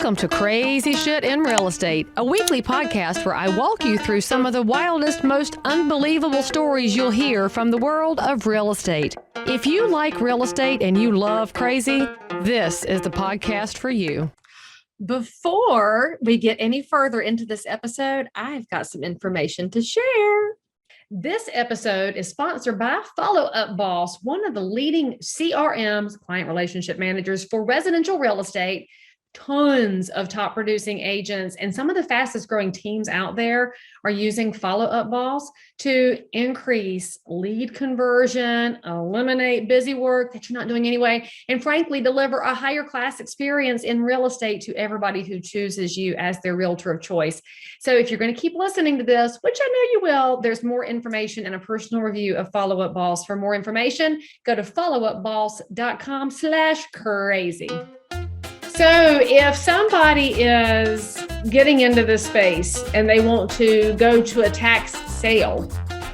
Welcome to Crazy Shit in Real Estate, a weekly podcast where I walk you through some of the wildest, most unbelievable stories you'll hear from the world of real estate. If you like real estate and you love crazy, this is the podcast for you. Before we get any further into this episode, I've got some information to share. This episode is sponsored by Follow Up Boss, one of the leading CRMs, client relationship managers for residential real estate. Tons of top producing agents and some of the fastest growing teams out there are using Follow Up Boss to increase lead conversion, eliminate busy work that you're not doing anyway, and frankly, deliver a higher class experience in real estate to everybody who chooses you as their realtor of choice. So if you're going to keep listening to this, which I know you will, there's more information and a personal review of Follow Up Boss. For more information, go to followupboss.com/crazy. So if somebody is getting into this space and they want to go to a tax sale,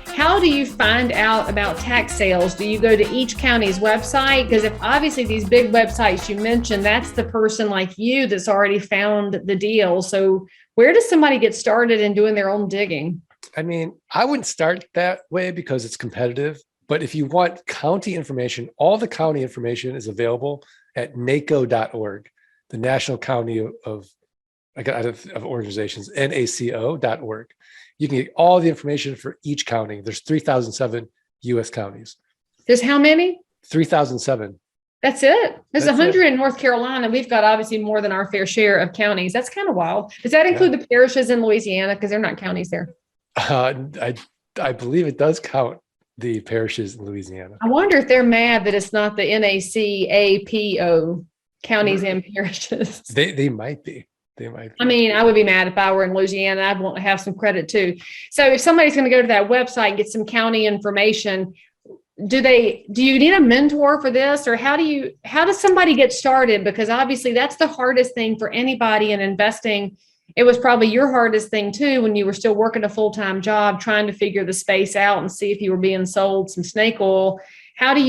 how do you find out about tax sales? Do you go to each county's website? Because if obviously these big websites you mentioned, that's the person like you that's already found the deal. So where does somebody get started in doing their own digging? I mean, I wouldn't start that way because it's competitive. But if you want county information, all the county information is available at NACO.org. The National County of Organizations, NACO.org. You can get all the information for each county. There's 3,007 U.S. counties. There's how many? 3,007. That's it. There's 100 in North Carolina. We've got obviously more than our fair share of counties. That's kind of wild. Does that include the parishes in Louisiana? Because they're not counties there. I believe it does count the parishes in Louisiana. I wonder if they're mad that it's not the NACAPO. Counties and parishes. They might be. I mean, I would be mad if I were in Louisiana. I'd want to have some credit too. So if somebody's going to go to that website and get some county information, do you need a mentor for this, or how does somebody get started? Because obviously that's the hardest thing for anybody in investing. It was probably your hardest thing too when you were still working a full-time job, trying to figure the space out and see if you were being sold some snake oil. Where do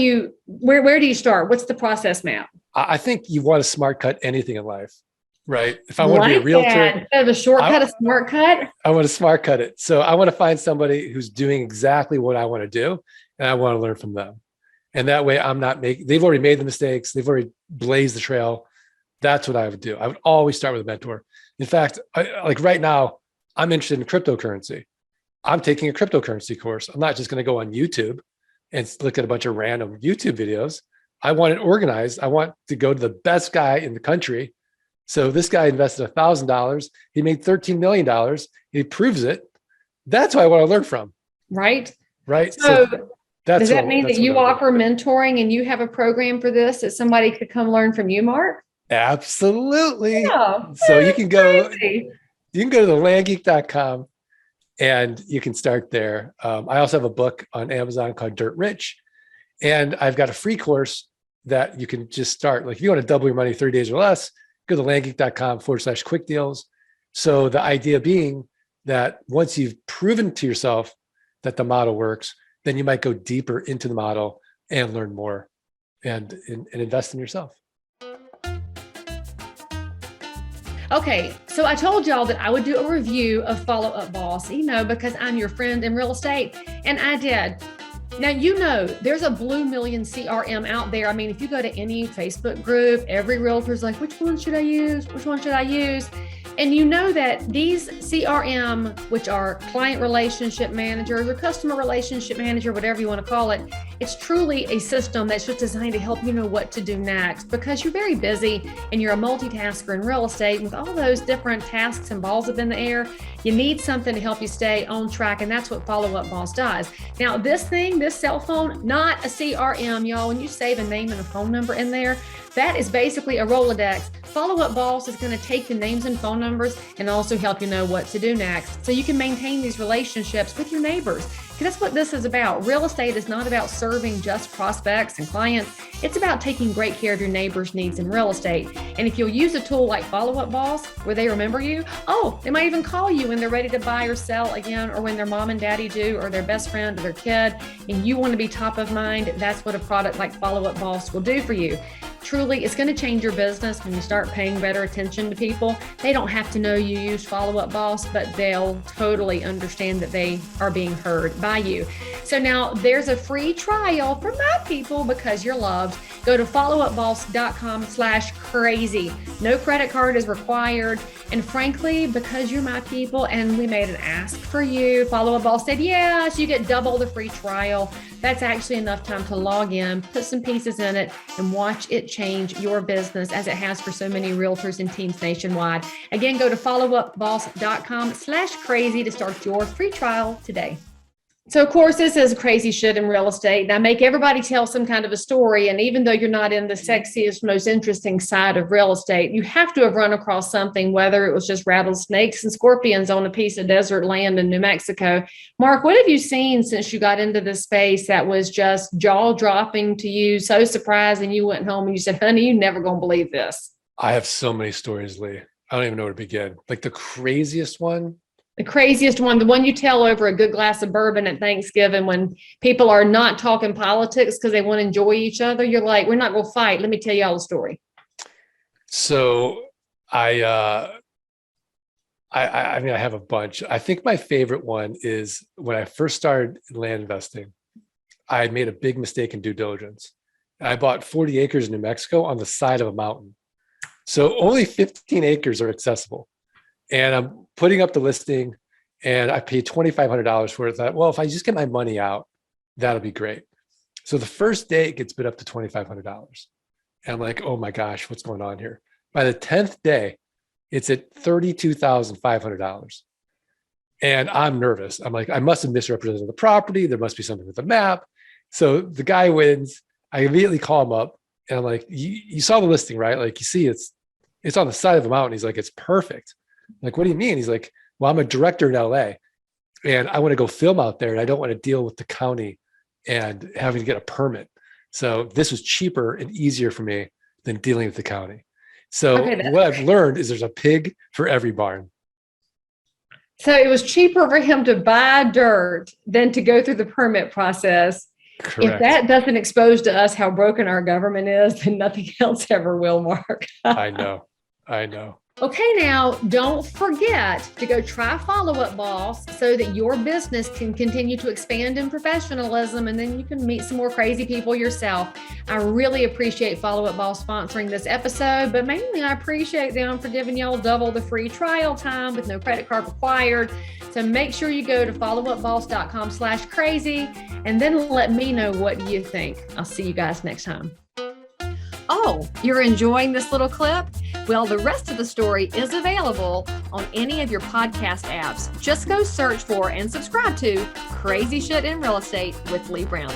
you start? What's the process map? I think you want to smart cut anything in life, right? If I want to be a realtor, instead of a shortcut, a smart cut. I want to smart cut it. So I want to find somebody who's doing exactly what I want to do, and I want to learn from them. And that way they've already made the mistakes. They've already blazed the trail. That's what I would do. I would always start with a mentor. In fact, like right now, I'm interested in cryptocurrency. I'm taking a cryptocurrency course. I'm not just going to go on YouTube and look at a bunch of random YouTube videos. I want it organized. I want to go to the best guy in the country. So this guy invested $1,000. He made $13 million. He proves it. That's what I want to learn from. Right. So does that mean that you offer mentoring and you have a program for this that somebody could come learn from you, Mark? Absolutely. Yeah. So you can go to the landgeek.com and you can start there. I also have a book on Amazon called Dirt Rich. And I've got a free course that you can just start. Like if you want to double your money 30 days or less, go to landgeek.com/quick deals. So the idea being that once you've proven to yourself that the model works, then you might go deeper into the model and learn more and invest in yourself. Okay, so I told y'all that I would do a review of Follow Up Boss, because I'm your friend in real estate, and I did. Now, there's a blue million CRM out there. I mean, if you go to any Facebook group, every realtor's like, which one should I use? Which one should I use? And you know that these CRM, which are client relationship managers or customer relationship manager, whatever you want to call it, it's truly a system that's just designed to help you know what to do next, because you're very busy and you're a multitasker in real estate. And with all those different tasks and balls up in the air, you need something to help you stay on track. And that's what Follow Up Boss does. Now, this cell phone, not a CRM, y'all. When you save a name and a phone number in there, that is basically a Rolodex. Follow Up Boss is going to take the names and phone numbers and also help you know what to do next, so you can maintain these relationships with your neighbors. Because that's what this is about. Real estate is not about serving just prospects and clients. It's about taking great care of your neighbors' needs in real estate. And if you'll use a tool like Follow Up Boss, where they remember you, they might even call you when they're ready to buy or sell again, or when their mom and daddy do, or their best friend or their kid, and you want to be top of mind, that's what a product like Follow Up Boss will do for you. truly, it's going to change your business when you start paying better attention to people. They don't have to know you use Follow Up Boss, but they'll totally understand that they are being heard by you. So now there's a free trial for my people because you're loved. Go to followupboss.com/crazy. No credit card is required. And frankly, because you're my people and we made an ask for you, Follow Up Boss said, yes, you get double the free trial. That's actually enough time to log in, put some pieces in it, and watch it change your business as it has for so many realtors and teams nationwide. Again, go to followupboss.com/crazy to start your free trial today. So, of course, this is crazy shit in real estate. And I make everybody tell some kind of a story. And even though you're not in the sexiest, most interesting side of real estate, you have to have run across something, whether it was just rattlesnakes and scorpions on a piece of desert land in New Mexico. Mark, what have you seen since you got into this space that was just jaw-dropping to you, so surprising you went home and you said, honey, you're never going to believe this? I have so many stories, Leigh. I don't even know where to begin. Like the craziest one. The craziest one, the one you tell over a good glass of bourbon at Thanksgiving when people are not talking politics because they want to enjoy each other. You're like, we're not going to fight. Let me tell you all the story. So I mean, I have a bunch. I think my favorite one is when I first started land investing, I made a big mistake in due diligence. I bought 40 acres in New Mexico on the side of a mountain. So only 15 acres are accessible. And I'm putting up the listing and I paid $2,500 for it. I thought, well, if I just get my money out, that'll be great. So the first day it gets bid up to $2,500. And I'm like, oh my gosh, what's going on here? By the 10th day, it's at $32,500. And I'm nervous. I'm like, I must have misrepresented the property. There must be something with the map. So the guy wins. I immediately call him up and I'm like, you saw the listing, right? Like, you see, it's on the side of a mountain. He's like, it's perfect. I'm like, what do you mean? He's like, well, I'm a director in LA and I want to go film out there and I don't want to deal with the county and having to get a permit. So this was cheaper and easier for me than dealing with the county. So what I've learned is there's a pig for every barn. So it was cheaper for him to buy dirt than to go through the permit process. Correct. If that doesn't expose to us how broken our government is, then nothing else ever will, Mark. I know. Okay, now don't forget to go try Follow Up Boss so that your business can continue to expand in professionalism and then you can meet some more crazy people yourself. I really appreciate Follow Up Boss sponsoring this episode, but mainly I appreciate them for giving y'all double the free trial time with no credit card required. So make sure you go to followupboss.com/crazy and then let me know what you think. I'll see you guys next time. Oh, you're enjoying this little clip? Well, the rest of the story is available on any of your podcast apps. Just go search for and subscribe to Crazy Shit in Real Estate with Leigh Brown.